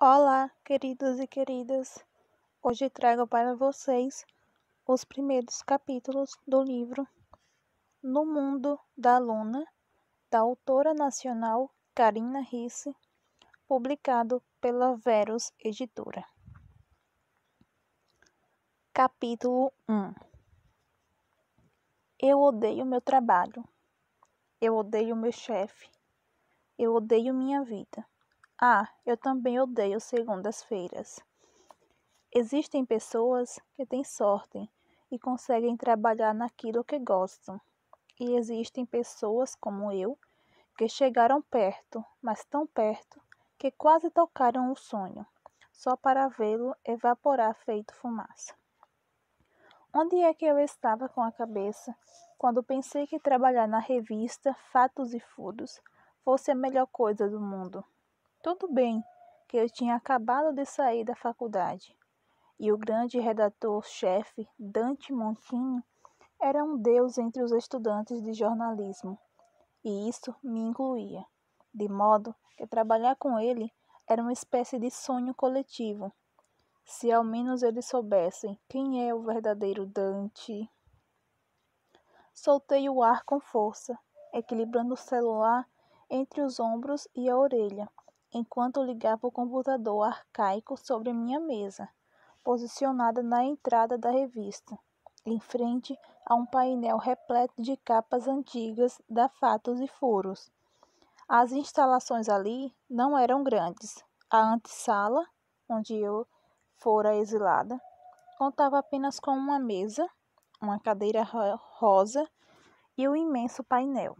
Olá, queridos e queridas! Hoje trago para vocês os primeiros capítulos do livro No Mundo da Luna, da autora nacional Carina Risse, publicado pela Verus Editora. Capítulo 1. Eu odeio meu trabalho. Eu odeio meu chefe. Eu odeio minha vida. Eu também odeio segundas-feiras. Existem pessoas que têm sorte e conseguem trabalhar naquilo que gostam. E existem pessoas como eu que chegaram perto, mas tão perto, que quase tocaram o sonho, só para vê-lo evaporar feito fumaça. Onde é que eu estava com a cabeça quando pensei que trabalhar na revista Fatos e Furos fosse a melhor coisa do mundo? Tudo bem que eu tinha acabado de sair da faculdade. E o grande redator-chefe, Dante Montinho, era um deus entre os estudantes de jornalismo, e isso me incluía, de modo que trabalhar com ele era uma espécie de sonho coletivo. Se ao menos eles soubessem quem é o verdadeiro Dante. Soltei o ar com força, equilibrando o celular entre os ombros e a orelha, enquanto ligava o computador arcaico sobre minha mesa, posicionada na entrada da revista, em frente a um painel repleto de capas antigas da Fatos e Furos. As instalações ali não eram grandes. A antessala, onde eu fora exilada, contava apenas com uma mesa, uma cadeira rosa e um imenso painel.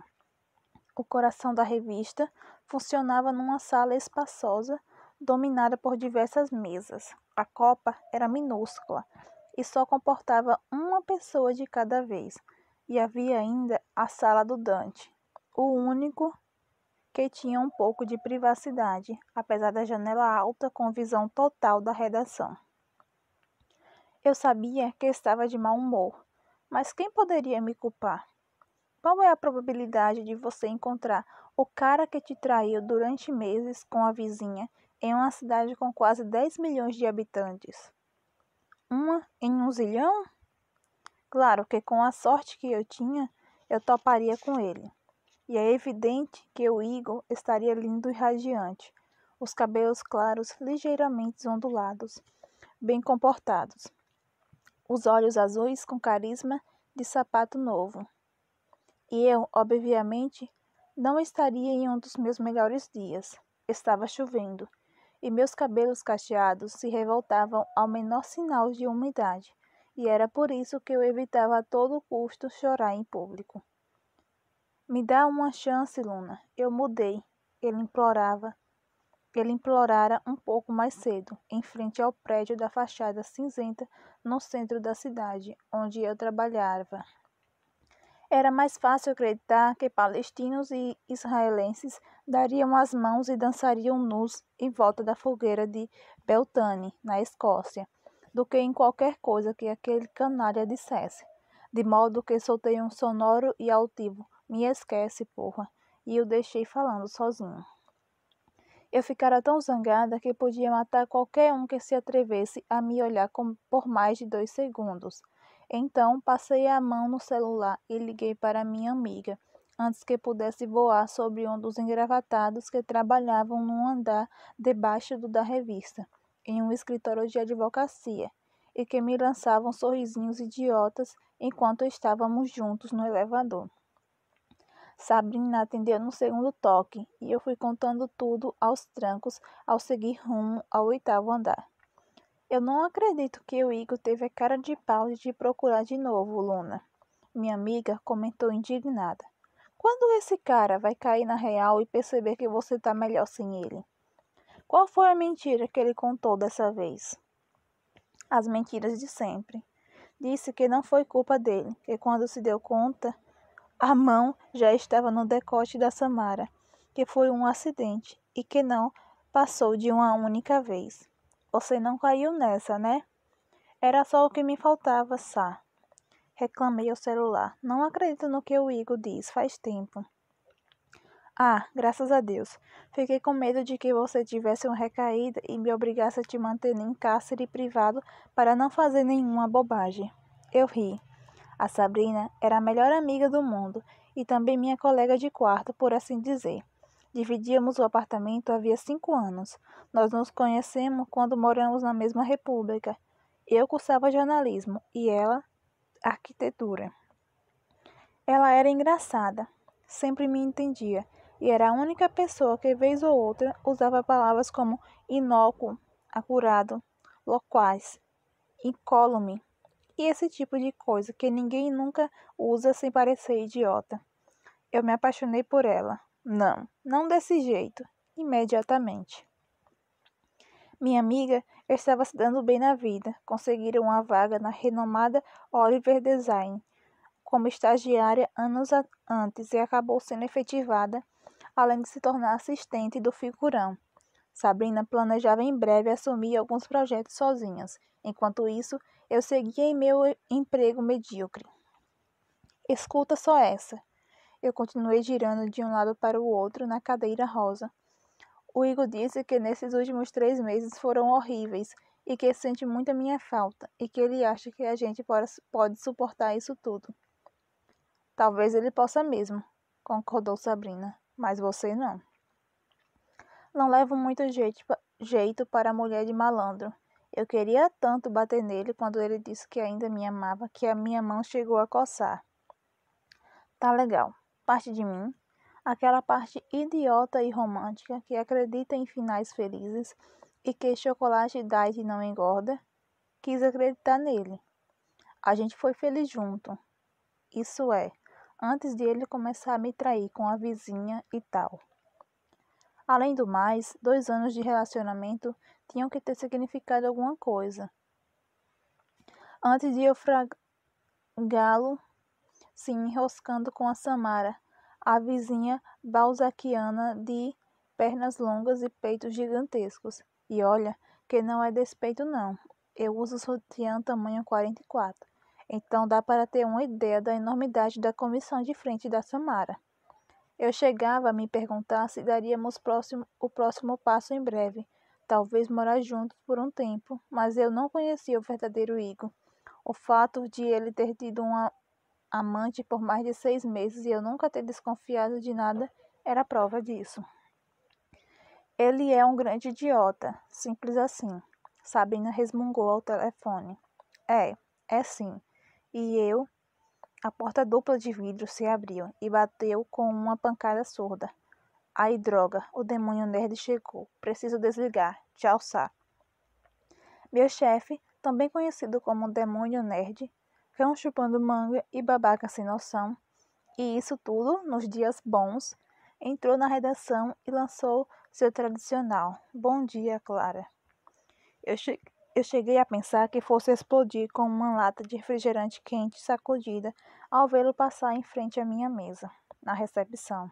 O coração da revista funcionava numa sala espaçosa, dominada por diversas mesas. A copa era minúscula e só comportava uma pessoa de cada vez. E havia ainda a sala do Dante, o único que tinha um pouco de privacidade, apesar da janela alta com visão total da redação. Eu sabia que estava de mau humor, mas quem poderia me culpar? Qual é a probabilidade de você encontrar o cara que te traiu durante meses com a vizinha em uma cidade com quase 10 milhões de habitantes? Uma em 1 zilhão? Claro que com a sorte que eu tinha, eu toparia com ele. E é evidente que o Igor estaria lindo e radiante, os cabelos claros ligeiramente ondulados, bem comportados, os olhos azuis com carisma de sapato novo. E eu, obviamente, não estaria em um dos meus melhores dias. Estava chovendo, e meus cabelos cacheados se revoltavam ao menor sinal de umidade, e era por isso que eu evitava a todo custo chorar em público. Me dá uma chance, Luna. Eu mudei. Ele implorava. Ele implorara um pouco mais cedo, em frente ao prédio da fachada cinzenta no centro da cidade, onde eu trabalhava. Era mais fácil acreditar que palestinos e israelenses dariam as mãos e dançariam nus em volta da fogueira de Beltane, na Escócia, do que em qualquer coisa que aquele canalha dissesse. De modo que soltei um sonoro e altivo "me esquece, porra", e o deixei falando sozinho. Eu ficara tão zangada que podia matar qualquer um que se atrevesse a me olhar por mais de 2 segundos. Então, passei a mão no celular e liguei para minha amiga, antes que pudesse voar sobre um dos engravatados que trabalhavam num andar debaixo da revista, em um escritório de advocacia, e que me lançavam sorrisinhos idiotas enquanto estávamos juntos no elevador. Sabrina atendeu no segundo toque, e eu fui contando tudo aos trancos ao seguir rumo ao 8º andar. Eu não acredito que o Igor teve a cara de pau de te procurar de novo, Luna. Minha amiga comentou indignada. Quando esse cara vai cair na real e perceber que você está melhor sem ele? Qual foi a mentira que ele contou dessa vez? As mentiras de sempre. Disse que não foi culpa dele, que quando se deu conta, a mão já estava no decote da Samara, que foi um acidente e que não passou de uma única vez. Você não caiu nessa, né? Era só o que me faltava, Sá. Reclamei ao celular. Não acredito no que o Igor diz, faz tempo. Ah, graças a Deus. Fiquei com medo de que você tivesse uma recaída e me obrigasse a te manter em cárcere privado para não fazer nenhuma bobagem. Eu ri. A Sabrina era a melhor amiga do mundo e também minha colega de quarto, por assim dizer. Dividíamos o apartamento havia 5 anos. Nós nos conhecemos quando moramos na mesma república. Eu cursava jornalismo e ela, arquitetura. Ela era engraçada, sempre me entendia, e era a única pessoa que, vez ou outra, usava palavras como inócuo, acurado, loquaz, incólume, e esse tipo de coisa que ninguém nunca usa sem parecer idiota. Eu me apaixonei por ela. Não, não desse jeito, imediatamente. Minha amiga estava se dando bem na vida, conseguiram uma vaga na renomada Oliver Design como estagiária anos antes e acabou sendo efetivada, além de se tornar assistente do figurão. Sabrina planejava em breve assumir alguns projetos sozinhas. Enquanto isso, eu seguia em meu emprego medíocre. Escuta só essa. Eu continuei girando de um lado para o outro na cadeira rosa. O Igor disse que nesses últimos 3 meses foram horríveis e que sente muito a minha falta e que ele acha que a gente pode suportar isso tudo. Talvez ele possa mesmo, concordou Sabrina, mas você não. Não levo muito jeito para a mulher de malandro. Eu queria tanto bater nele quando ele disse que ainda me amava que a minha mão chegou a coçar. Tá legal. Parte de mim, aquela parte idiota e romântica que acredita em finais felizes e que chocolate diet não engorda, quis acreditar nele. A gente foi feliz junto. Isso é, antes de ele começar a me trair com a vizinha e tal. Além do mais, 2 anos de relacionamento tinham que ter significado alguma coisa. Antes de eu fragá-lo, se enroscando com a Samara, a vizinha balzaquiana de pernas longas e peitos gigantescos. E olha, que não é despeito não. Eu uso sutiã tamanho 44. Então dá para ter uma ideia da enormidade da comissão de frente da Samara. Eu chegava a me perguntar se daríamos o próximo passo em breve, talvez morar juntos por um tempo, mas eu não conhecia o verdadeiro Igor. O fato de ele ter tido uma amante por mais de 6 meses e eu nunca ter desconfiado de nada era prova disso. Ele é um grande idiota, simples assim. Sabrina resmungou ao telefone. É sim. E eu... A porta dupla de vidro se abriu e bateu com uma pancada surda. Ai, droga, o demônio nerd chegou. Preciso desligar. Tchau, Sá. Meu chefe, também conhecido como demônio nerd, cão chupando manga e babaca sem noção, e isso tudo nos dias bons, entrou na redação e lançou seu tradicional Bom dia, Clara. Eu cheguei a pensar que fosse explodir com uma lata de refrigerante quente sacudida ao vê-lo passar em frente à minha mesa, na recepção.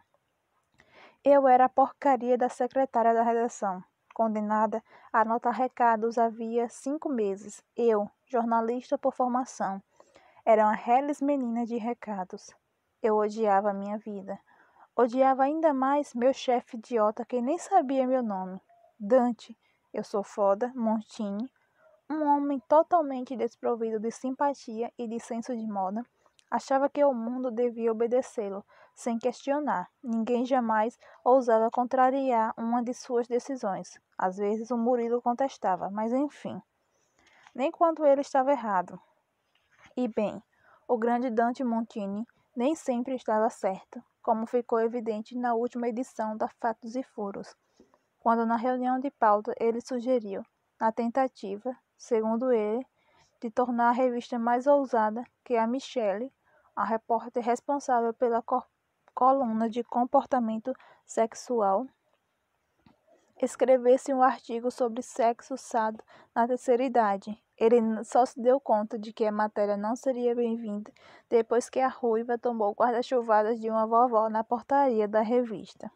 Eu era a porcaria da secretária da redação, condenada a anotar recados havia 5 meses. Eu, jornalista por formação, era uma reles menina de recados. Eu odiava a minha vida. Odiava ainda mais meu chefe idiota que nem sabia meu nome. Dante, eu sou foda, Montini, um homem totalmente desprovido de simpatia e de senso de moda, achava que o mundo devia obedecê-lo, sem questionar. Ninguém jamais ousava contrariar uma de suas decisões. Às vezes o Murilo contestava, mas enfim, nem quando ele estava errado. E bem, o grande Dante Montini nem sempre estava certo, como ficou evidente na última edição da Fatos e Furos, quando na reunião de pauta ele sugeriu, na tentativa, segundo ele, de tornar a revista mais ousada que a Michelle, a repórter responsável pela coluna de comportamento sexual, escrevesse um artigo sobre sexo usado na terceira idade. Ele só se deu conta de que a matéria não seria bem-vinda depois que a ruiva tomou guarda-chuvadas de uma vovó na portaria da revista.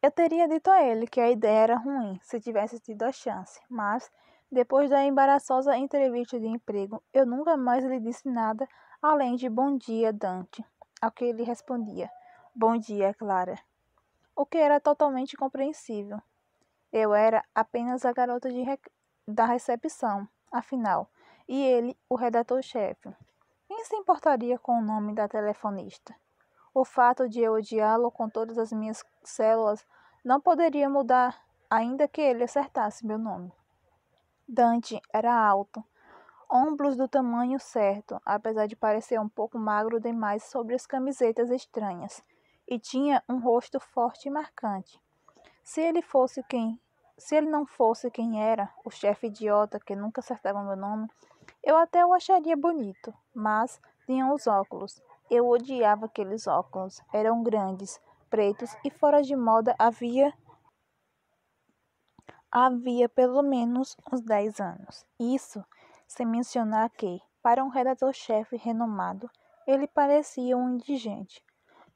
Eu teria dito a ele que a ideia era ruim se tivesse tido a chance, mas, depois da embaraçosa entrevista de emprego, eu nunca mais lhe disse nada além de bom dia, Dante, ao que ele respondia, Bom dia, Clara. O que era totalmente compreensível. Eu era apenas a garota da recepção, afinal, e ele, o redator-chefe. Quem se importaria com o nome da telefonista? O fato de eu odiá-lo com todas as minhas células não poderia mudar, ainda que ele acertasse meu nome. Dante era alto, ombros do tamanho certo, apesar de parecer um pouco magro demais sobre as camisetas estranhas, e tinha um rosto forte e marcante. Se ele não fosse quem era, o chefe idiota que nunca acertava meu nome, eu até o acharia bonito, mas tinha os óculos. Eu odiava aqueles óculos. Eram grandes, pretos e fora de moda havia pelo menos uns 10 anos. Isso sem mencionar que, para um redator-chefe renomado, ele parecia um indigente.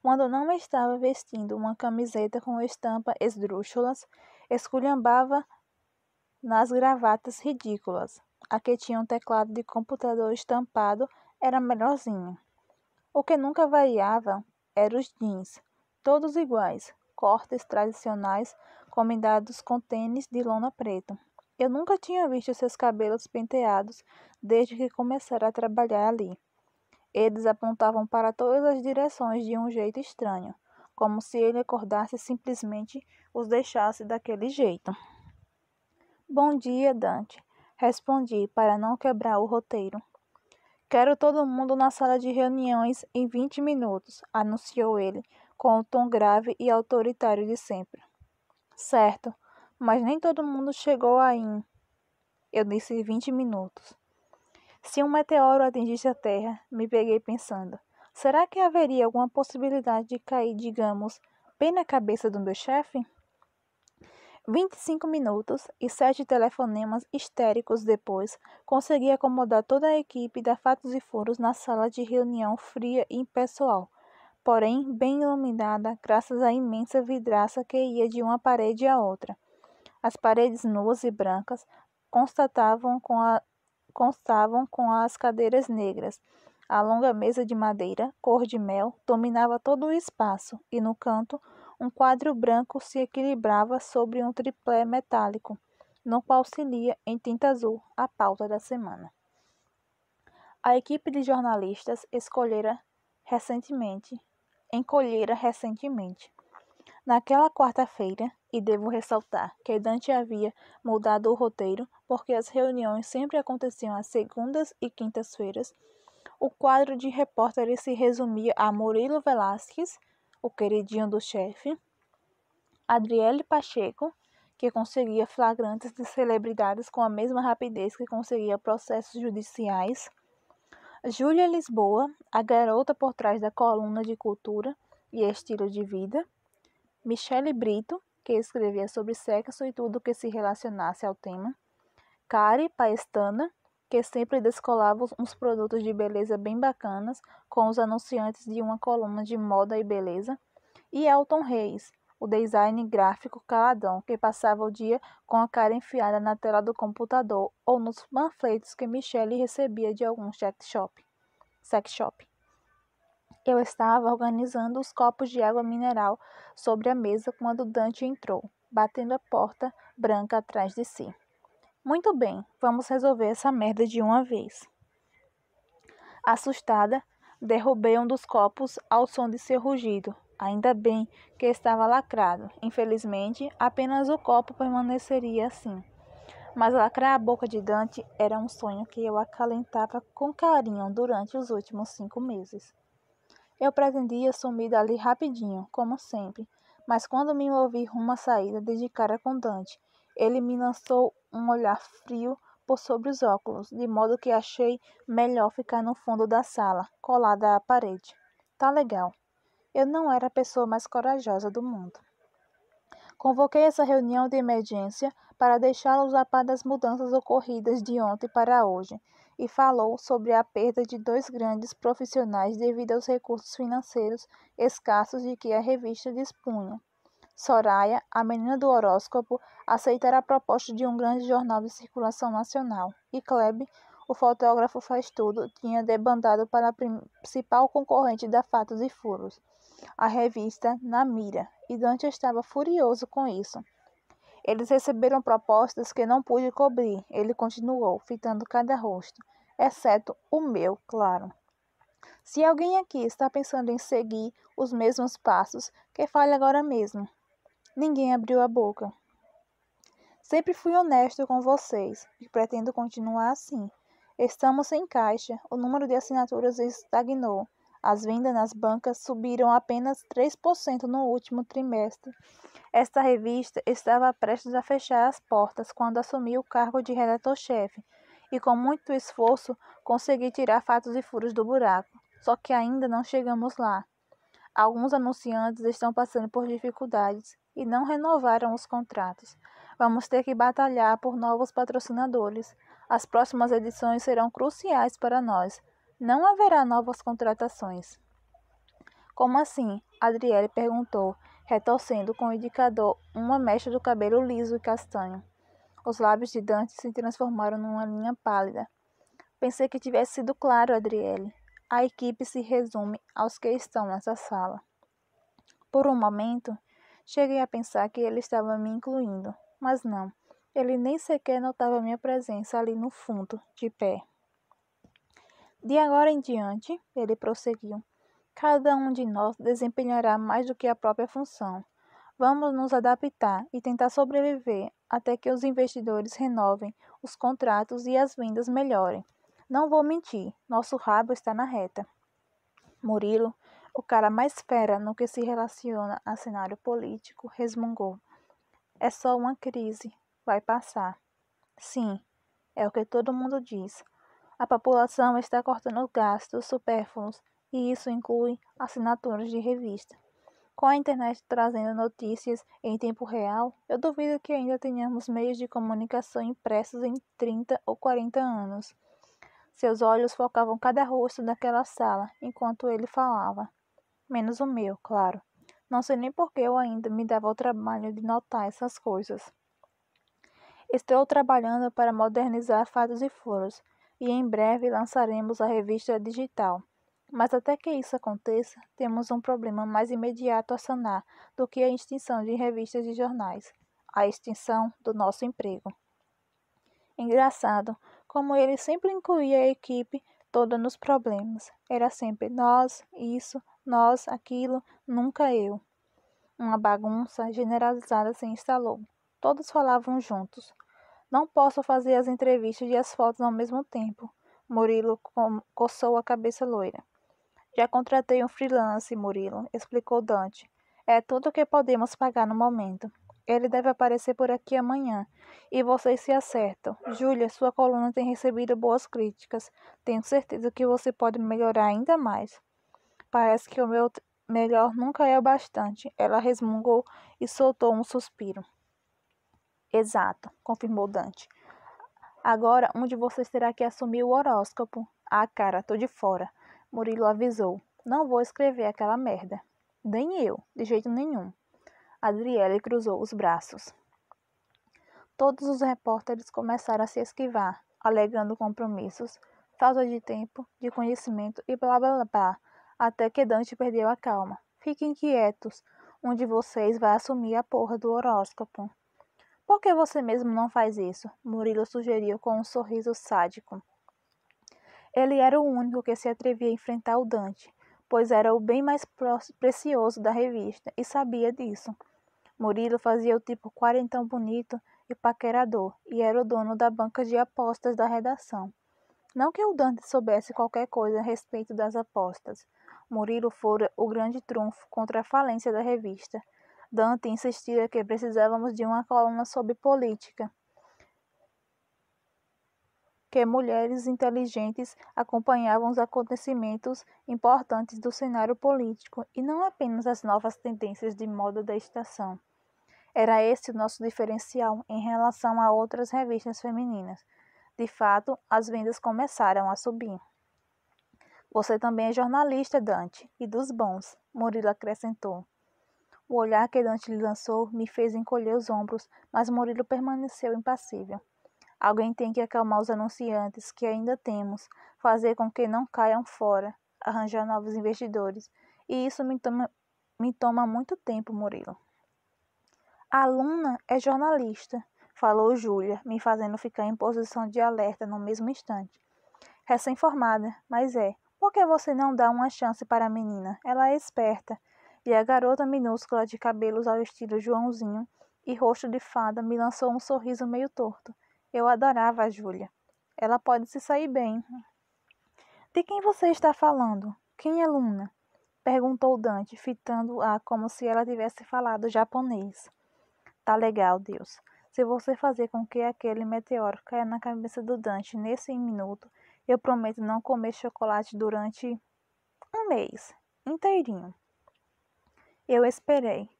Quando não estava vestindo uma camiseta com estampa esdrúxulas, esculhambava nas gravatas ridículas. A que tinha um teclado de computador estampado era melhorzinha. O que nunca variava eram os jeans, todos iguais, cortes tradicionais combinados com tênis de lona preta. Eu nunca tinha visto seus cabelos penteados desde que começara a trabalhar ali. Eles apontavam para todas as direções de um jeito estranho, como se ele acordasse e simplesmente os deixasse daquele jeito. Bom dia, Dante, respondi para não quebrar o roteiro. Quero todo mundo na sala de reuniões em 20 minutos, anunciou ele, com o tom grave e autoritário de sempre. Certo, mas nem todo mundo chegou aí. Eu disse 20 minutos. Se um meteoro atingisse a Terra, me peguei pensando, será que haveria alguma possibilidade de cair, digamos, bem na cabeça do meu chefe? 25 minutos e 7 telefonemas histéricos depois, consegui acomodar toda a equipe da Fatos e Furos na sala de reunião fria e impessoal, porém bem iluminada graças à imensa vidraça que ia de uma parede à outra. As paredes nuas e brancas constavam com as cadeiras negras. A longa mesa de madeira, cor de mel, dominava todo o espaço, e no canto, um quadro branco se equilibrava sobre um triplé metálico, no qual se lia, em tinta azul, a pauta da semana. A equipe de jornalistas encolhera recentemente. Naquela quarta-feira, e devo ressaltar que Dante havia mudado o roteiro, porque as reuniões sempre aconteciam às segundas e quintas-feiras, o quadro de repórteres se resumia a Murilo Velasquez, o queridinho do chefe, Adriele Pacheco, que conseguia flagrantes de celebridades com a mesma rapidez que conseguia processos judiciais, Júlia Lisboa, a garota por trás da coluna de cultura e estilo de vida, Michele Brito, que escrevia sobre sexo e tudo que se relacionasse ao tema, Kari Paestana, que sempre descolava uns produtos de beleza bem bacanas com os anunciantes de uma coluna de moda e beleza, e Elton Reis, o design gráfico caladão que passava o dia com a cara enfiada na tela do computador ou nos panfletos que Michele recebia de algum sex shop. Eu estava organizando os copos de água mineral sobre a mesa quando Dante entrou, batendo a porta branca atrás de si. Muito bem, vamos resolver essa merda de uma vez. Assustada, derrubei um dos copos ao som de seu rugido. Ainda bem que estava lacrado. Infelizmente, apenas o copo permaneceria assim. Mas lacrar a boca de Dante era um sonho que eu acalentava com carinho durante os últimos 5 meses. Eu pretendia sumir dali rapidinho, como sempre, mas quando me movi rumo à saída, dei de cara com Dante. Ele me lançou um olhar frio por sobre os óculos, de modo que achei melhor ficar no fundo da sala, colada à parede. Tá legal. Eu não era a pessoa mais corajosa do mundo. Convoquei essa reunião de emergência para deixá-los a par das mudanças ocorridas de ontem para hoje, e falou sobre a perda de 2 grandes profissionais devido aos recursos financeiros escassos de que a revista dispunha. Soraya, a menina do horóscopo, aceitara a proposta de um grande jornal de circulação nacional, e Kleb, o fotógrafo faz tudo, tinha debandado para a principal concorrente da Fatos e Furos. a revista na mira, e Dante estava furioso com isso. Eles receberam propostas que não pude cobrir, ele continuou, fitando cada rosto, exceto o meu, claro. Se alguém aqui está pensando em seguir os mesmos passos, que fale agora mesmo. Ninguém abriu a boca. Sempre fui honesto com vocês e pretendo continuar assim. Estamos sem caixa, o número de assinaturas estagnou. As vendas nas bancas subiram apenas 3% no último trimestre. Esta revista estava prestes a fechar as portas quando assumi o cargo de redator-chefe e, com muito esforço, consegui tirar fatos e furos do buraco. Só que ainda não chegamos lá. Alguns anunciantes estão passando por dificuldades e não renovaram os contratos. Vamos ter que batalhar por novos patrocinadores. As próximas edições serão cruciais para nós. Não haverá novas contratações. Como assim? Adriele perguntou, retorcendo com o indicador uma mecha do cabelo liso e castanho. Os lábios de Dante se transformaram numa linha pálida. Pensei que tivesse sido claro, Adriele. A equipe se resume aos que estão nessa sala. Por um momento, cheguei a pensar que ele estava me incluindo, mas não. Ele nem sequer notava minha presença ali no fundo, de pé. De agora em diante, ele prosseguiu, cada um de nós desempenhará mais do que a própria função. Vamos nos adaptar e tentar sobreviver até que os investidores renovem os contratos e as vendas melhorem. Não vou mentir, nosso rabo está na reta. Murilo, o cara mais fera no que se relaciona a cenário político, resmungou. É só uma crise, vai passar. Sim, é o que todo mundo diz. A população está cortando gastos supérfluos e isso inclui assinaturas de revista. Com a internet trazendo notícias em tempo real, eu duvido que ainda tenhamos meios de comunicação impressos em 30 ou 40 anos. Seus olhos focavam cada rosto daquela sala, enquanto ele falava. Menos o meu, claro. Não sei nem por que eu ainda me dava o trabalho de notar essas coisas. Estou trabalhando para modernizar Fatos e Furos, e em breve lançaremos a revista digital. Mas até que isso aconteça, temos um problema mais imediato a sanar do que a extinção de revistas e jornais, a extinção do nosso emprego. Engraçado, como ele sempre incluía a equipe toda nos problemas. Era sempre nós, isso, nós, aquilo, nunca eu. Uma bagunça generalizada se instalou. Todos falavam juntos. Não posso fazer as entrevistas e as fotos ao mesmo tempo. Murilo coçou a cabeça loira. Já contratei um freelance, Murilo, explicou Dante. É tudo o que podemos pagar no momento. Ele deve aparecer por aqui amanhã. E vocês se acertam. Júlia, sua coluna tem recebido boas críticas. Tenho certeza que você pode melhorar ainda mais. Parece que o meu melhor nunca é o bastante. Ela resmungou e soltou um suspiro. Exato, confirmou Dante. Agora um de vocês terá que assumir o horóscopo. Ah, cara, tô de fora. Murilo avisou. Não vou escrever aquela merda. Nem eu, de jeito nenhum. Adriele cruzou os braços. Todos os repórteres começaram a se esquivar, alegando compromissos, falta de tempo, de conhecimento e blá blá blá, até que Dante perdeu a calma. Fiquem quietos. Um de vocês vai assumir a porra do horóscopo. Por que você mesmo não faz isso? Murilo sugeriu com um sorriso sádico. Ele era o único que se atrevia a enfrentar o Dante, pois era o bem mais precioso da revista e sabia disso. Murilo fazia o tipo quarentão bonito e paquerador e era o dono da banca de apostas da redação. Não que o Dante soubesse qualquer coisa a respeito das apostas. Murilo fora o grande trunfo contra a falência da revista. Dante insistira que precisávamos de uma coluna sobre política, que mulheres inteligentes acompanhavam os acontecimentos importantes do cenário político e não apenas as novas tendências de moda da estação. Era esse o nosso diferencial em relação a outras revistas femininas. De fato, as vendas começaram a subir. Você também é jornalista, Dante, e dos bons, Murilo acrescentou. O olhar que Dante lhe lançou me fez encolher os ombros, mas Murilo permaneceu impassível. Alguém tem que acalmar os anunciantes que ainda temos, fazer com que não caiam fora, arranjar novos investidores, e isso me toma muito tempo, Murilo. A aluna é jornalista, falou Júlia, me fazendo ficar em posição de alerta no mesmo instante. Recém-formada, mas é. Por que você não dá uma chance para a menina? Ela é esperta. E a garota minúscula de cabelos ao estilo Joãozinho e rosto de fada me lançou um sorriso meio torto. Eu adorava a Júlia. Ela pode se sair bem. De quem você está falando? Quem é Luna? Perguntou Dante, fitando-a como se ela tivesse falado japonês. Tá legal, Deus. Se você fazer com que aquele meteoro caia na cabeça do Dante nesse minuto, eu prometo não comer chocolate durante um mês inteirinho. Eu esperei,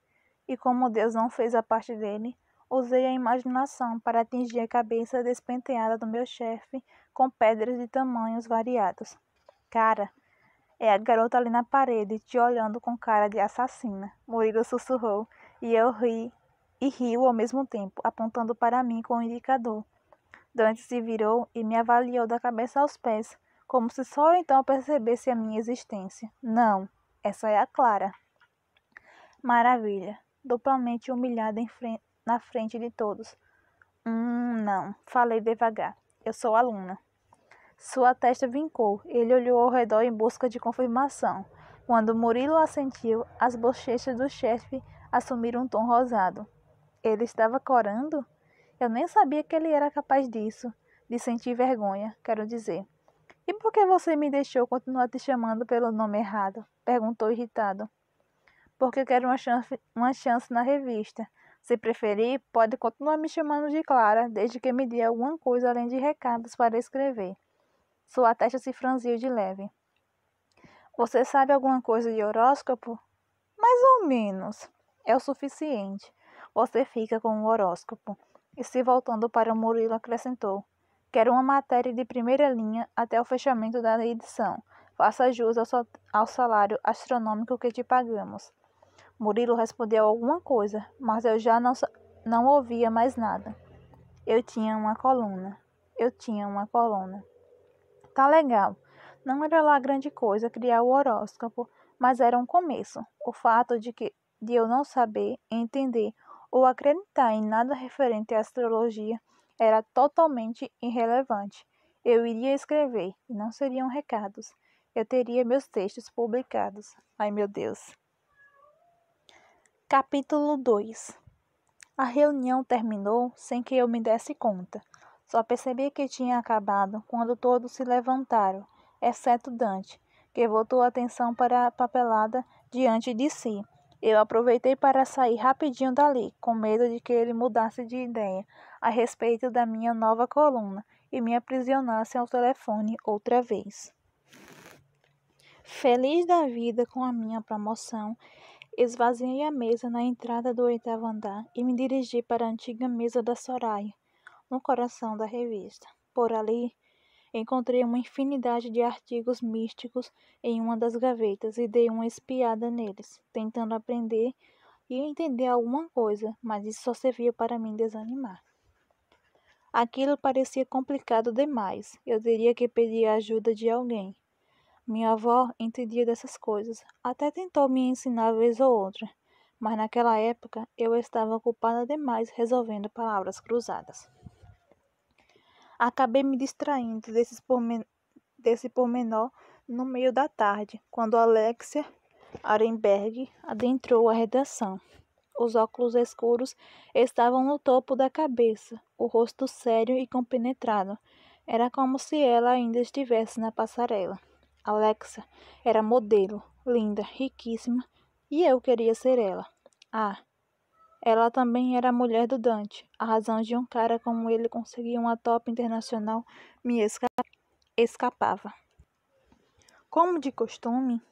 e como Deus não fez a parte dele, usei a imaginação para atingir a cabeça despenteada do meu chefe com pedras de tamanhos variados. Cara, é a garota ali na parede, te olhando com cara de assassina. Murilo sussurrou, e eu ri, e riu ao mesmo tempo, apontando para mim com o indicador. Dante se virou e me avaliou da cabeça aos pés, como se só então percebesse a minha existência. Não, essa é a Clara. Maravilha, duplamente humilhada na frente de todos. Não, falei devagar. Eu sou aluna. Sua testa vincou. Ele olhou ao redor em busca de confirmação. Quando Murilo assentiu, as bochechas do chefe assumiram um tom rosado. Ele estava corando? Eu nem sabia que ele era capaz disso. De sentir vergonha, quero dizer. E por que você me deixou continuar te chamando pelo nome errado? Perguntou irritado. Porque quero uma chance na revista. Se preferir, pode continuar me chamando de Clara, desde que me dê alguma coisa além de recados para escrever. Sua testa se franziu de leve. Você sabe alguma coisa de horóscopo? Mais ou menos. É o suficiente. Você fica com o horóscopo. E se voltando para o Murilo, acrescentou. Quero uma matéria de primeira linha até o fechamento da edição. Faça jus ao salário astronômico que te pagamos. Murilo respondeu alguma coisa, mas eu já não ouvia mais nada. Eu tinha uma coluna. Tá legal. Não era lá grande coisa criar o horóscopo, mas era um começo. O fato de eu não saber, entender ou acreditar em nada referente à astrologia era totalmente irrelevante. Eu iria escrever, e não seriam recados. Eu teria meus textos publicados. Ai, meu Deus. Capítulo 2. A reunião terminou sem que eu me desse conta. Só percebi que tinha acabado quando todos se levantaram, exceto Dante, que voltou a atenção para a papelada diante de si. Eu aproveitei para sair rapidinho dali, com medo de que ele mudasse de ideia a respeito da minha nova coluna e me aprisionasse ao telefone outra vez. Feliz da vida com a minha promoção, esvaziei a mesa na entrada do 8º andar e me dirigi para a antiga mesa da Soraya, no coração da revista. Por ali, encontrei uma infinidade de artigos místicos em uma das gavetas e dei uma espiada neles, tentando aprender e entender alguma coisa, mas isso só serviu para me desanimar. Aquilo parecia complicado demais. Eu teria que pedir a ajuda de alguém. Minha avó entendia dessas coisas, até tentou me ensinar vez ou outra, mas naquela época eu estava ocupada demais resolvendo palavras cruzadas. Acabei me distraindo desse pormenor no meio da tarde, quando Alexia Arenberg adentrou a redação. Os óculos escuros estavam no topo da cabeça, o rosto sério e compenetrado. Era como se ela ainda estivesse na passarela. Alexa era modelo, linda, riquíssima, e eu queria ser ela. Ela também era a mulher do Dante. A razão de um cara como ele conseguir uma top internacional me escapava. Como de costume,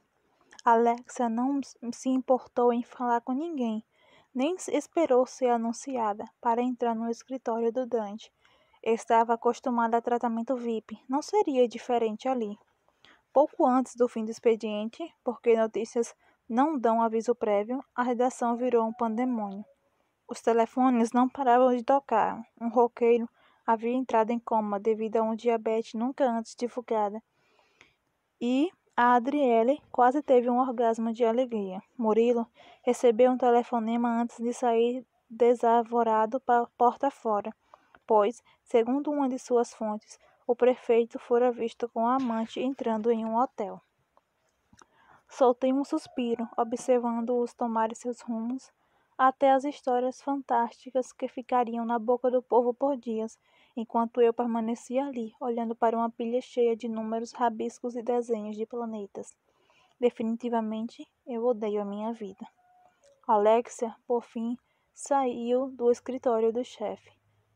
Alexa não se importou em falar com ninguém, nem esperou ser anunciada para entrar no escritório do Dante. Estava acostumada a tratamento VIP, não seria diferente ali. Pouco antes do fim do expediente, porque notícias não dão aviso prévio, a redação virou um pandemônio. Os telefones não paravam de tocar. Um roqueiro havia entrado em coma devido a um diabetes nunca antes divulgado. E A Adriele quase teve um orgasmo de alegria. Murilo recebeu um telefonema antes de sair desavorado para porta fora, pois, segundo uma de suas fontes, o prefeito fora visto com a amante entrando em um hotel. Soltei um suspiro, observando-os tomarem seus rumos, até as histórias fantásticas que ficariam na boca do povo por dias, enquanto eu permanecia ali, olhando para uma pilha cheia de números, rabiscos e desenhos de planetas. Definitivamente, eu odeio a minha vida. Alexia, por fim, saiu do escritório do chefe.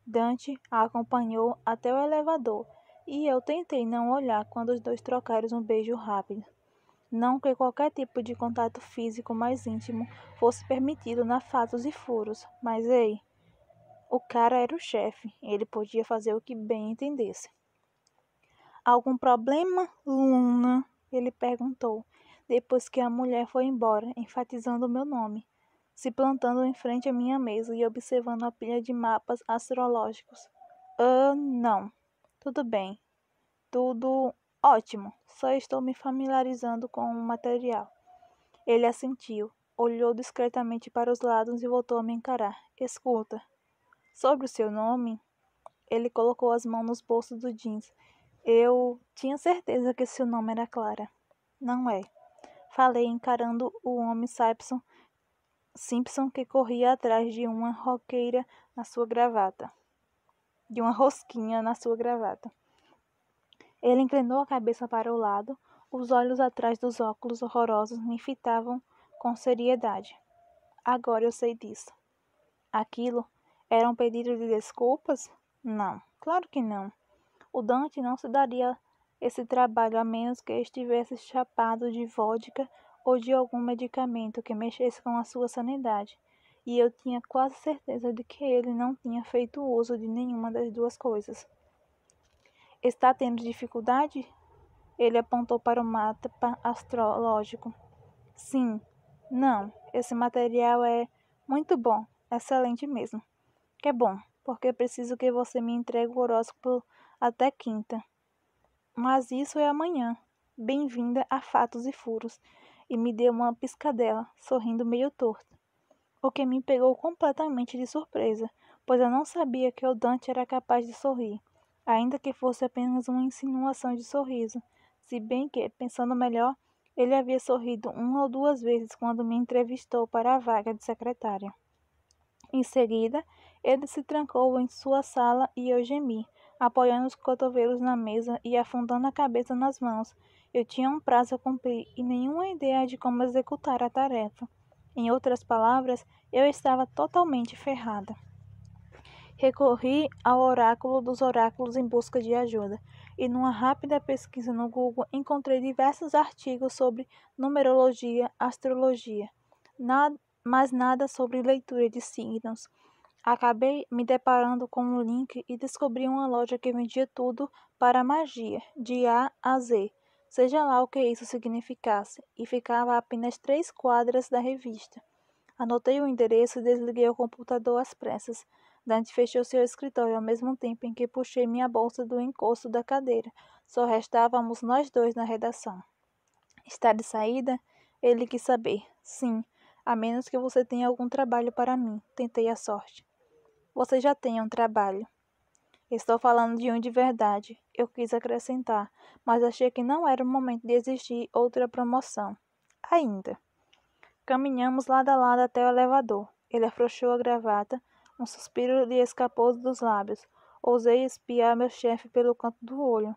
Dante a acompanhou até o elevador, e eu tentei não olhar quando os dois trocaram um beijo rápido. Não que qualquer tipo de contato físico mais íntimo fosse permitido na Fatos e Furos, mas ei, o cara era o chefe, ele podia fazer o que bem entendesse. Algum problema, Luna? Ele perguntou, depois que a mulher foi embora, enfatizando o meu nome, se plantando em frente à minha mesa e observando a pilha de mapas astrológicos. Não. Tudo bem. Tudo ótimo. Só estou me familiarizando com o material. Ele assentiu, olhou discretamente para os lados e voltou a me encarar. Escuta. Sobre o seu nome? Ele colocou as mãos nos bolsos do jeans. Eu tinha certeza que seu nome era Clara. Não é. Falei, encarando o homem Simpson que corria atrás de uma roqueira na sua gravata. De uma rosquinha na sua gravata. Ele inclinou a cabeça para o lado, os olhos atrás dos óculos horrorosos me fitavam com seriedade. Agora eu sei disso. Aquilo era um pedido de desculpas? Não, claro que não. O Dante não se daria esse trabalho a menos que estivesse chapado de vodka ou de algum medicamento que mexesse com a sua sanidade. E eu tinha quase certeza de que ele não tinha feito uso de nenhuma das duas coisas. Está tendo dificuldade? Ele apontou para o mapa astrológico. Sim. Não. Esse material é muito bom. Excelente mesmo. Que bom, porque preciso que você me entregue o horóscopo até quinta. Mas isso é amanhã. Bem-vinda a Fatos e Furos. E me deu uma piscadela, sorrindo meio torto. O que me pegou completamente de surpresa, pois eu não sabia que o Dante era capaz de sorrir, ainda que fosse apenas uma insinuação de sorriso, se bem que, pensando melhor, ele havia sorrido uma ou duas vezes quando me entrevistou para a vaga de secretária. Em seguida, ele se trancou em sua sala e eu gemi, apoiando os cotovelos na mesa e afundando a cabeça nas mãos. Eu tinha um prazo a cumprir e nenhuma ideia de como executar a tarefa. Em outras palavras, eu estava totalmente ferrada. Recorri ao oráculo dos oráculos em busca de ajuda, e numa rápida pesquisa no Google encontrei diversos artigos sobre numerologia, astrologia, mas nada sobre leitura de signos. Acabei me deparando com um link e descobri uma loja que vendia tudo para magia, de A a Z, seja lá o que isso significasse, e ficava a apenas 3 quadras da revista. Anotei o endereço e desliguei o computador às pressas. Dante fechou seu escritório ao mesmo tempo em que puxei minha bolsa do encosto da cadeira. Só restávamos nós dois na redação. Está de saída? Ele quis saber. Sim, a menos que você tenha algum trabalho para mim. Tentei a sorte. Você já tem um trabalho. Estou falando de um de verdade. Eu quis acrescentar, mas achei que não era o momento de exigir outra promoção. Ainda. Caminhamos lado a lado até o elevador. Ele afrouxou a gravata. Um suspiro lhe escapou dos lábios. Ousei espiar meu chefe pelo canto do olho.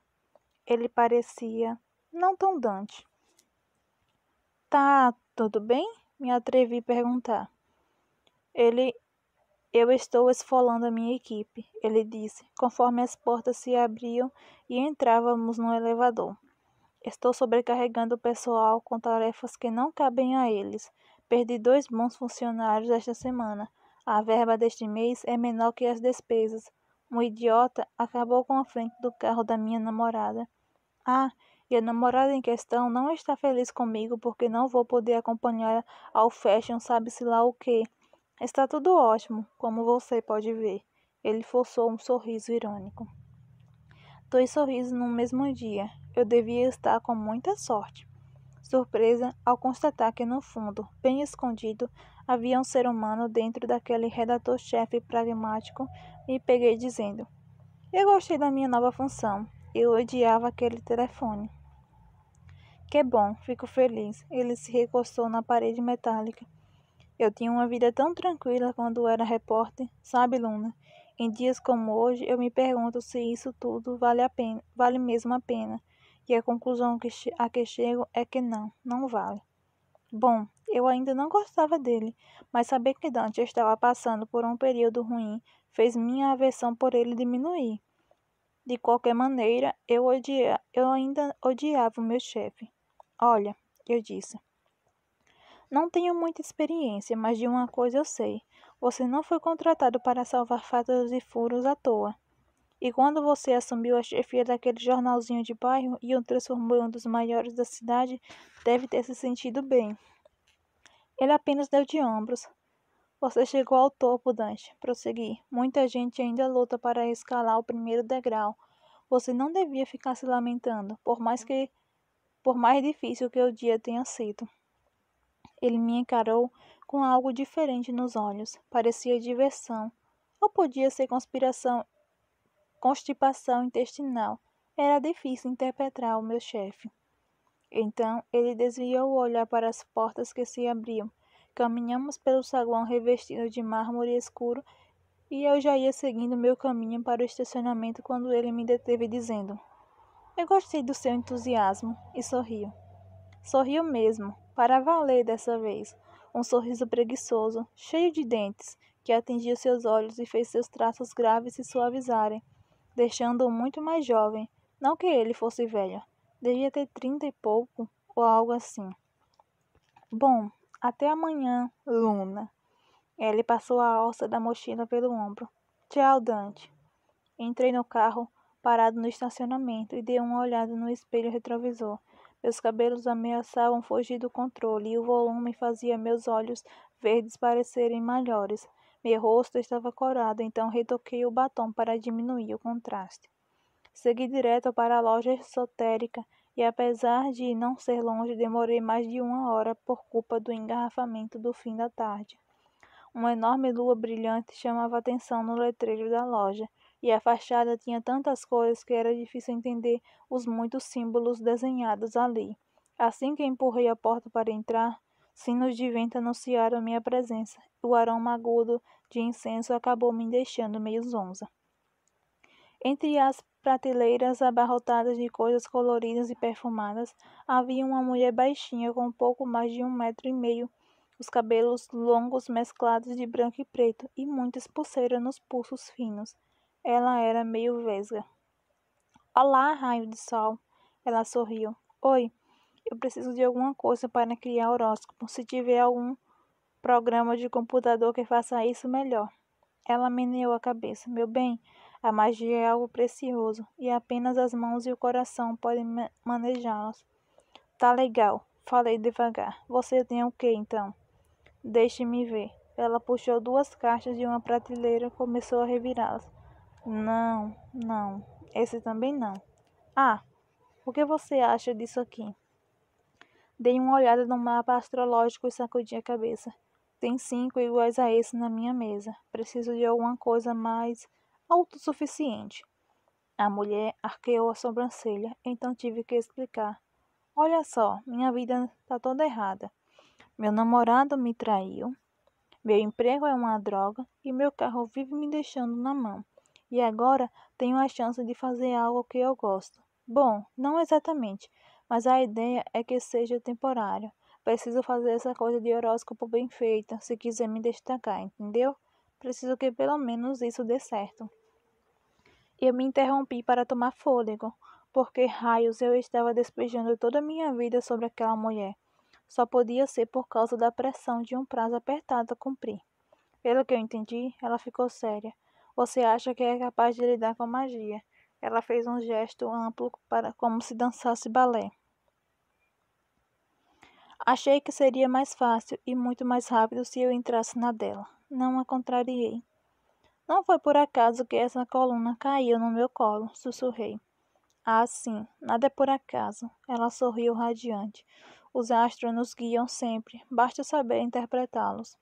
Ele parecia não tão Dante. Tá tudo bem? Me atrevi a perguntar. Eu estou esfolando a minha equipe, ele disse, conforme as portas se abriam e entrávamos no elevador. Estou sobrecarregando o pessoal com tarefas que não cabem a eles. Perdi 2 bons funcionários esta semana. A verba deste mês é menor que as despesas. Um idiota acabou com a frente do carro da minha namorada. Ah, e a namorada em questão não está feliz comigo porque não vou poder acompanhar ao fashion sabe-se lá o quê. Está tudo ótimo, como você pode ver. Ele forçou um sorriso irônico. 2 sorrisos no mesmo dia. Eu devia estar com muita sorte. surpresa ao constatar que no fundo, bem escondido, havia um ser humano dentro daquele redator-chefe pragmático, me peguei dizendo: eu gostei da minha nova função. Eu odiava aquele telefone. Que bom, fico feliz. Ele se recostou na parede metálica. Eu tinha uma vida tão tranquila quando era repórter, sabe, Luna? Em dias como hoje, eu me pergunto se isso tudo vale mesmo a pena. E a conclusão a que chego é que não vale. Bom, eu ainda não gostava dele, mas saber que Dante estava passando por um período ruim fez minha aversão por ele diminuir. De qualquer maneira, eu ainda odiava o meu chefe. Olha, eu disse. Não tenho muita experiência, mas de uma coisa eu sei. Você não foi contratado para salvar fatos e furos à toa. E quando você assumiu a chefia daquele jornalzinho de bairro e o transformou em um dos maiores da cidade, deve ter se sentido bem. Ele apenas deu de ombros. Você chegou ao topo, Dante, prossegui. Muita gente ainda luta para escalar o primeiro degrau. Você não devia ficar se lamentando, por mais difícil que o dia tenha sido. Ele me encarou com algo diferente nos olhos. Parecia diversão. Ou podia ser constipação intestinal. Era difícil interpretar o meu chefe. Então, ele desviou o olhar para as portas que se abriam. Caminhamos pelo saguão revestido de mármore escuro e eu já ia seguindo meu caminho para o estacionamento quando ele me deteve dizendo: eu gostei do seu entusiasmo, e sorriu. Sorriu mesmo, para valer dessa vez. Um sorriso preguiçoso, cheio de dentes, que atingiu seus olhos e fez seus traços graves se suavizarem, deixando-o muito mais jovem. Não que ele fosse velho. Devia ter 30 e pouco, ou algo assim. Bom, até amanhã, Luna. Ele passou a alça da mochila pelo ombro. Tchau, Dante. Entrei no carro, parado no estacionamento, e dei uma olhada no espelho retrovisor. Meus cabelos ameaçavam fugir do controle e o volume fazia meus olhos verdes parecerem maiores. Meu rosto estava corado, então retoquei o batom para diminuir o contraste. Segui direto para a loja esotérica e, apesar de não ser longe, demorei mais de 1 hora por culpa do engarrafamento do fim da tarde. Uma enorme lua brilhante chamava atenção no letreiro da loja, e a fachada tinha tantas cores que era difícil entender os muitos símbolos desenhados ali. Assim que empurrei a porta para entrar, sinos de vento anunciaram minha presença. O aroma agudo de incenso acabou me deixando meio zonza. Entre as prateleiras abarrotadas de coisas coloridas e perfumadas, havia uma mulher baixinha com pouco mais de 1,5 metros, os cabelos longos mesclados de branco e preto e muitas pulseiras nos pulsos finos. Ela era meio vesga. Olá, raio de sol. Ela sorriu. Oi, eu preciso de alguma coisa para criar horóscopo. Se tiver algum programa de computador que faça isso, melhor. Ela meneou a cabeça. Meu bem, a magia é algo precioso e apenas as mãos e o coração podem manejá-las. Tá legal, falei devagar. Você tem o que então? Deixe-me ver. Ela puxou 2 caixas de uma prateleira e começou a revirá-las. Não. Esse também não. Ah, o que você acha disso aqui? Dei uma olhada no mapa astrológico e sacudi a cabeça. Tem 5 iguais a esse na minha mesa. Preciso de alguma coisa mais autossuficiente. A mulher arqueou a sobrancelha, então tive que explicar. Olha só, minha vida está toda errada. Meu namorado me traiu, meu emprego é uma droga e meu carro vive me deixando na mão. E agora tenho a chance de fazer algo que eu gosto. Bom, não exatamente, mas a ideia é que seja temporário. Preciso fazer essa coisa de horóscopo bem feita, se quiser me destacar, entendeu? Preciso que pelo menos isso dê certo. Eu me interrompi para tomar fôlego, porque raios eu estava despejando toda a minha vida sobre aquela mulher. Só podia ser por causa da pressão de um prazo apertado a cumprir. Pelo que eu entendi, ela ficou séria. Você acha que é capaz de lidar com magia? Ela fez um gesto amplo como se dançasse balé. Achei que seria mais fácil e muito mais rápido se eu entrasse na dela. Não a contrariei. Não foi por acaso que essa coluna caiu no meu colo, sussurrei. Ah, sim, nada é por acaso. Ela sorriu radiante. Os astros nos guiam sempre, basta saber interpretá-los.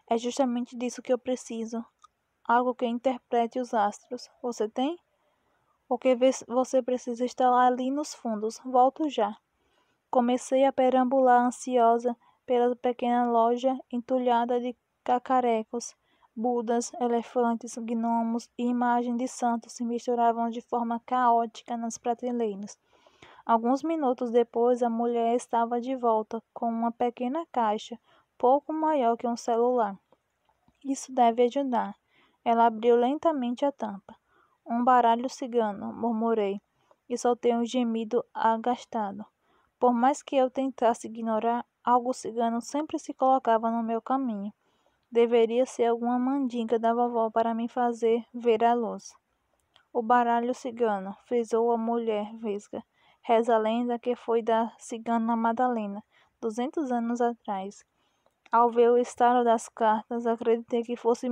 É justamente disso que eu preciso. Algo que interprete os astros. Você tem? Porque você precisa estar ali nos fundos. Volto já. Comecei a perambular ansiosa pela pequena loja entulhada de cacarecos. Budas, elefantes, gnomos e imagens de santos se misturavam de forma caótica nas prateleiras. Alguns minutos depois, a mulher estava de volta com uma pequena caixa, pouco maior que um celular. Isso deve ajudar. Ela abriu lentamente a tampa. Um baralho cigano, murmurei, e soltei um gemido agastado. Por mais que eu tentasse ignorar, algo cigano sempre se colocava no meu caminho. Deveria ser alguma mandinga da vovó para me fazer ver a luz. O baralho cigano, frisou a mulher vesga. Reza a lenda que foi da cigana Madalena, 200 anos atrás. Ao ver o estado das cartas, acreditei que fosse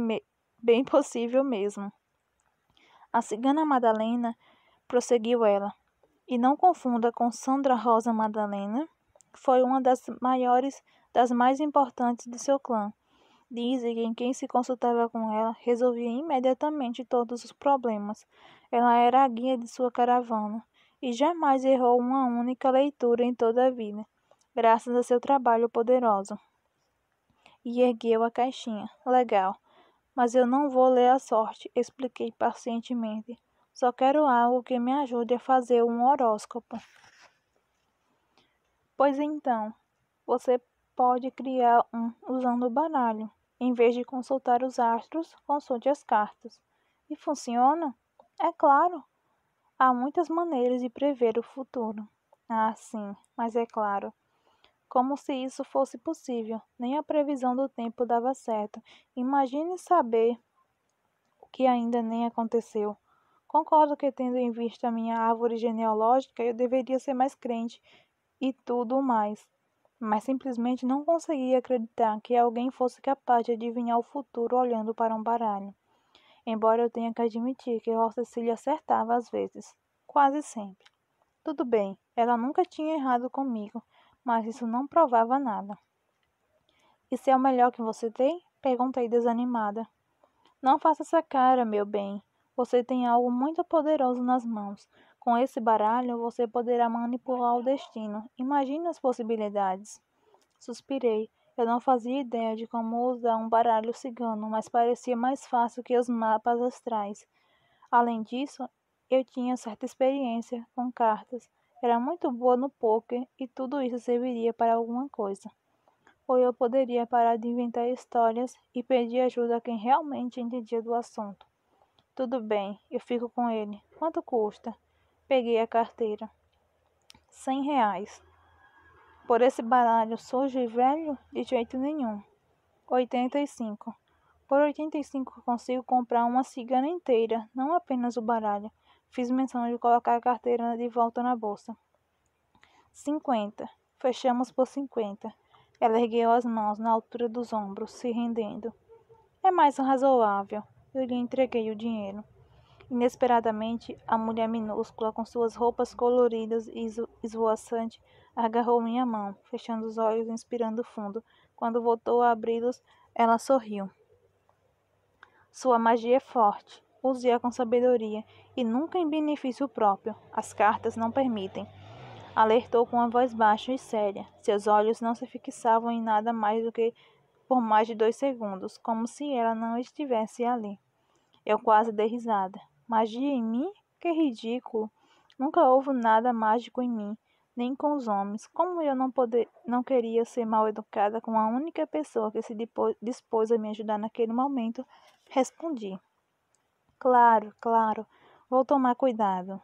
bem possível mesmo. A cigana Madalena, prosseguiu ela, e não confunda com Sandra Rosa Madalena, foi uma das maiores, das mais importantes de seu clã. Dizem que quem se consultava com ela resolvia imediatamente todos os problemas. Ela era a guia de sua caravana e jamais errou uma única leitura em toda a vida, graças a seu trabalho poderoso. E ergueu a caixinha. Legal, mas eu não vou ler a sorte, expliquei pacientemente. Só quero algo que me ajude a fazer um horóscopo. Pois então, você pode criar um usando o baralho. Em vez de consultar os astros, consulte as cartas. E funciona? É claro. Há muitas maneiras de prever o futuro. Ah, sim, mas é claro. Como se isso fosse possível. Nem a previsão do tempo dava certo. Imagine saber o que ainda nem aconteceu. Concordo que, tendo em vista a minha árvore genealógica, eu deveria ser mais crente e tudo mais. Mas simplesmente não conseguia acreditar que alguém fosse capaz de adivinhar o futuro olhando para um baralho. Embora eu tenha que admitir que Rosa Cecília acertava às vezes. Quase sempre. Tudo bem, ela nunca tinha errado comigo, mas isso não provava nada. Isso é o melhor que você tem? Perguntei desanimada. Não faça essa cara, meu bem. Você tem algo muito poderoso nas mãos. Com esse baralho, você poderá manipular o destino. Imagine as possibilidades. Suspirei. Eu não fazia ideia de como usar um baralho cigano, mas parecia mais fácil que os mapas astrais. Além disso, eu tinha certa experiência com cartas. Era muito boa no poker e tudo isso serviria para alguma coisa. Ou eu poderia parar de inventar histórias e pedir ajuda a quem realmente entendia do assunto. Tudo bem, eu fico com ele. Quanto custa? Peguei a carteira. R$ 100. Por esse baralho sujo e velho? De jeito nenhum. 85. Por 85 consigo comprar uma cigana inteira, não apenas o baralho. Fiz menção de colocar a carteira de volta na bolsa. 50. Fechamos por 50. Ela ergueu as mãos na altura dos ombros, se rendendo. É mais razoável. Eu lhe entreguei o dinheiro. Inesperadamente, a mulher minúscula, com suas roupas coloridas e esvoaçante, agarrou minha mão, fechando os olhos e inspirando fundo. Quando voltou a abri-los, ela sorriu. Sua magia é forte. Use-a com sabedoria e nunca em benefício próprio. As cartas não permitem. Alertou com a voz baixa e séria. Seus olhos não se fixavam em nada mais do que por mais de 2 segundos, como se ela não estivesse ali. Eu quase dei risada. Magia em mim? Que ridículo! Nunca houve nada mágico em mim, nem com os homens. Como eu não queria ser mal educada com a única pessoa que se dispôs a me ajudar naquele momento, respondi. Claro, claro, vou tomar cuidado.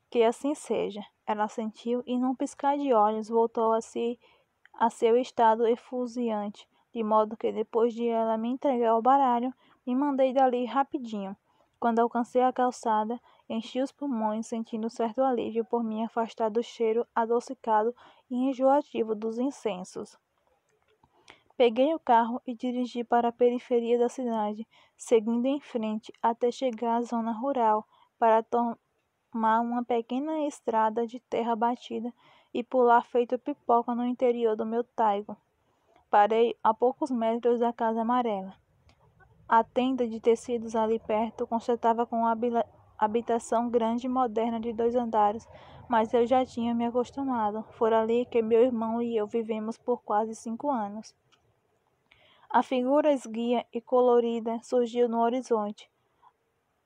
Que assim seja. Ela assentiu e, num piscar de olhos, voltou a seu estado efusiante, de modo que, depois de ela me entregar o baralho, me mandei dali rapidinho. Quando alcancei a calçada, enchi os pulmões, sentindo certo alívio por me afastar do cheiro adocicado e enjoativo dos incensos. Peguei o carro e dirigi para a periferia da cidade, seguindo em frente até chegar à zona rural, para tomar uma pequena estrada de terra batida e pular feito pipoca no interior do meu taigo. Parei a poucos metros da casa amarela. A tenda de tecidos ali perto constatava com uma habitação grande e moderna de 2 andares, mas eu já tinha me acostumado. Foi ali que meu irmão e eu vivemos por quase 5 anos. A figura esguia e colorida surgiu no horizonte.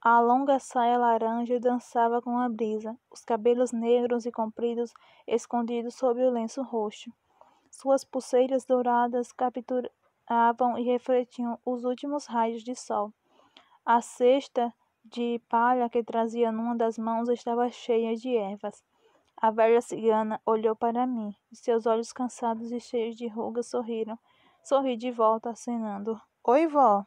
A longa saia laranja dançava com a brisa, os cabelos negros e compridos escondidos sob o lenço roxo. Suas pulseiras douradas capturavam e refletiam os últimos raios de sol. A cesta de palha que trazia numa das mãos estava cheia de ervas. A velha cigana olhou para mim, e seus olhos cansados e cheios de rugas sorriram. Sorri de volta, acenando. Oi, vó!